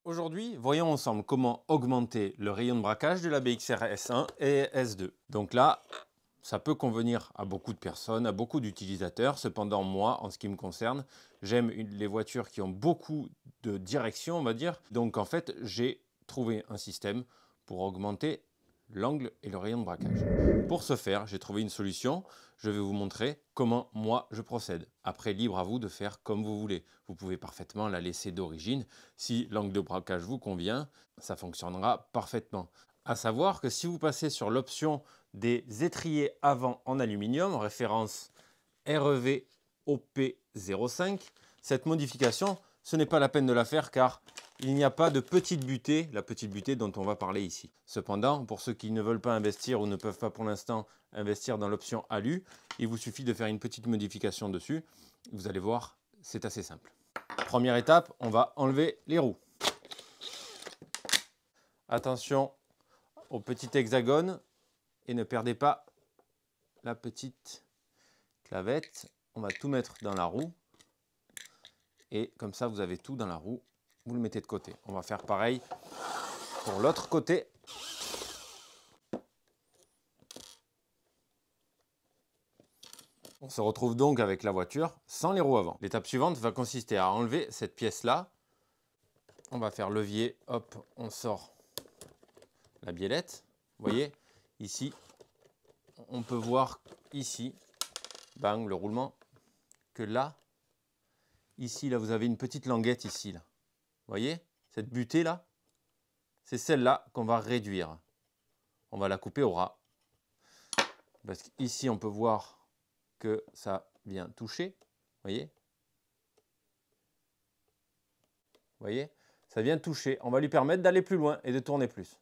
Aujourd'hui, voyons ensemble comment augmenter le rayon de braquage de la BXR S1 et S2. Donc là, ça peut convenir à beaucoup de personnes, à beaucoup d'utilisateurs. Cependant, moi, en ce qui me concerne, j'aime les voitures qui ont beaucoup de direction, on va dire. Donc en fait, j'ai trouvé un système pour augmenter l'angle et le rayon de braquage. Pour ce faire, j'ai trouvé une solution. Je vais vous montrer comment moi je procède. Après, libre à vous de faire comme vous voulez. Vous pouvez parfaitement la laisser d'origine. Si l'angle de braquage vous convient, ça fonctionnera parfaitement. À savoir que si vous passez sur l'option des étriers avant en aluminium, référence REV OP05, cette modification, ce n'est pas la peine de la faire car il n'y a pas de petite butée, la petite butée dont on va parler ici. Cependant, pour ceux qui ne veulent pas investir ou ne peuvent pas pour l'instant investir dans l'option alu, il vous suffit de faire une petite modification dessus. Vous allez voir, c'est assez simple. Première étape, on va enlever les roues. Attention au petit hexagone et ne perdez pas la petite clavette. On va tout mettre dans la roue et comme ça vous avez tout dans la roue. Vous le mettez de côté. On va faire pareil pour l'autre côté. On se retrouve donc avec la voiture sans les roues avant. L'étape suivante va consister à enlever cette pièce-là. On va faire levier, hop, on sort la biellette. Vous voyez, ici, on peut voir ici, bang, le roulement, que là, ici, là, vous avez une petite languette ici, là. Vous voyez, cette butée là, c'est celle-là qu'on va réduire. On va la couper au ras. Parce qu'ici, on peut voir que ça vient toucher. Vous voyez? Vous voyez? Ça vient toucher. On va lui permettre d'aller plus loin et de tourner plus.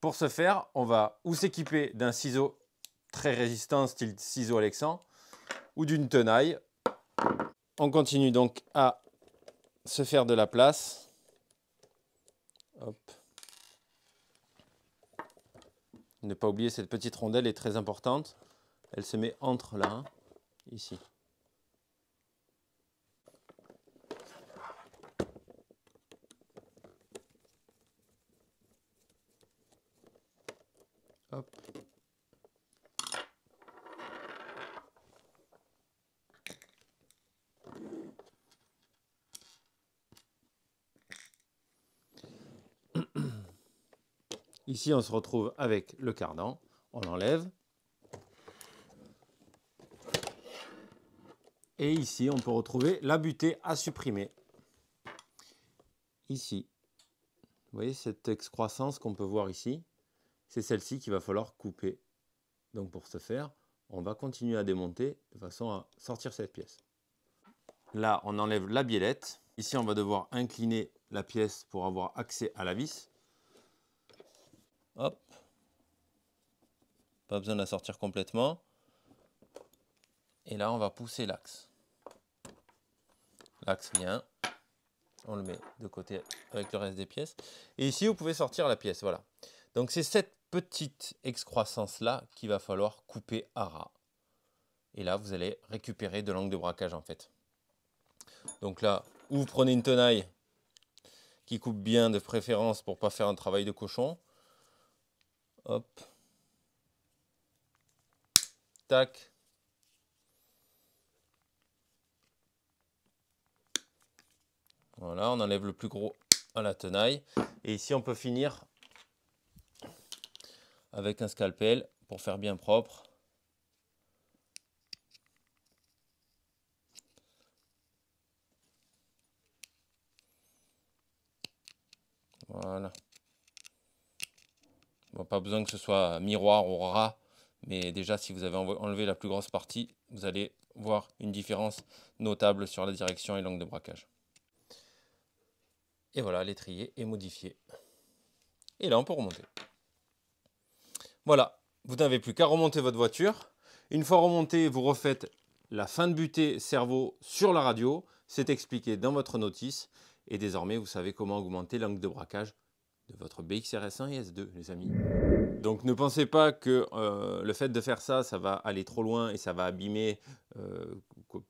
Pour ce faire, on va ou s'équiper d'un ciseau très résistant, style ciseau Alexan, ou d'une tenaille. On continue donc à se faire de la place. Hop. Ne pas oublier, cette petite rondelle est très importante. Elle se met entre là, ici. Hop. Ici, on se retrouve avec le cardan. On l'enlève. Et ici, on peut retrouver la butée à supprimer. Ici. Vous voyez cette excroissance qu'on peut voir ici? C'est celle-ci qu'il va falloir couper. Donc pour ce faire, on va continuer à démonter de façon à sortir cette pièce. Là, on enlève la biellette. Ici, on va devoir incliner la pièce pour avoir accès à la vis. Hop. Pas besoin de la sortir complètement. Et là, on va pousser l'axe. L'axe vient. On le met de côté avec le reste des pièces. Et ici, vous pouvez sortir la pièce. Voilà. Donc, c'est cette petite excroissance-là qu'il va falloir couper à ras. Et là, vous allez récupérer de l'angle de braquage, en fait. Donc là, ou vous prenez une tenaille qui coupe bien de préférence pour ne pas faire un travail de cochon. Hop. Tac. Voilà, on enlève le plus gros à la tenaille. Et ici, on peut finir avec un scalpel pour faire bien propre. Voilà. Bon, pas besoin que ce soit miroir ou ras, mais déjà si vous avez enlevé la plus grosse partie, vous allez voir une différence notable sur la direction et l'angle de braquage. Et voilà, l'étrier est modifié. Et là, on peut remonter. Voilà, vous n'avez plus qu'à remonter votre voiture. Une fois remonté, vous refaites la fin de butée cerveau sur la radio. C'est expliqué dans votre notice. Et désormais, vous savez comment augmenter l'angle de braquage de votre BXR S1 et S2, les amis. Donc ne pensez pas que le fait de faire ça, ça va aller trop loin et ça va abîmer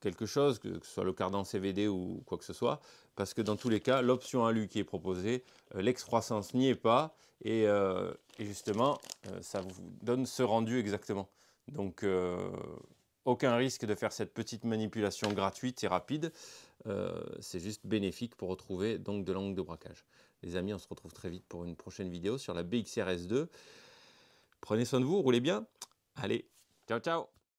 quelque chose, que ce soit le cardan CVD ou quoi que ce soit, parce que dans tous les cas, l'option alu qui est proposée, l'excroissance n'y est pas, et justement, ça vous donne ce rendu exactement. Donc, aucun risque de faire cette petite manipulation gratuite et rapide, c'est juste bénéfique pour retrouver donc de l'angle de braquage. Les amis, on se retrouve très vite pour une prochaine vidéo sur la BXR S2. Prenez soin de vous, roulez bien. Allez, ciao ciao!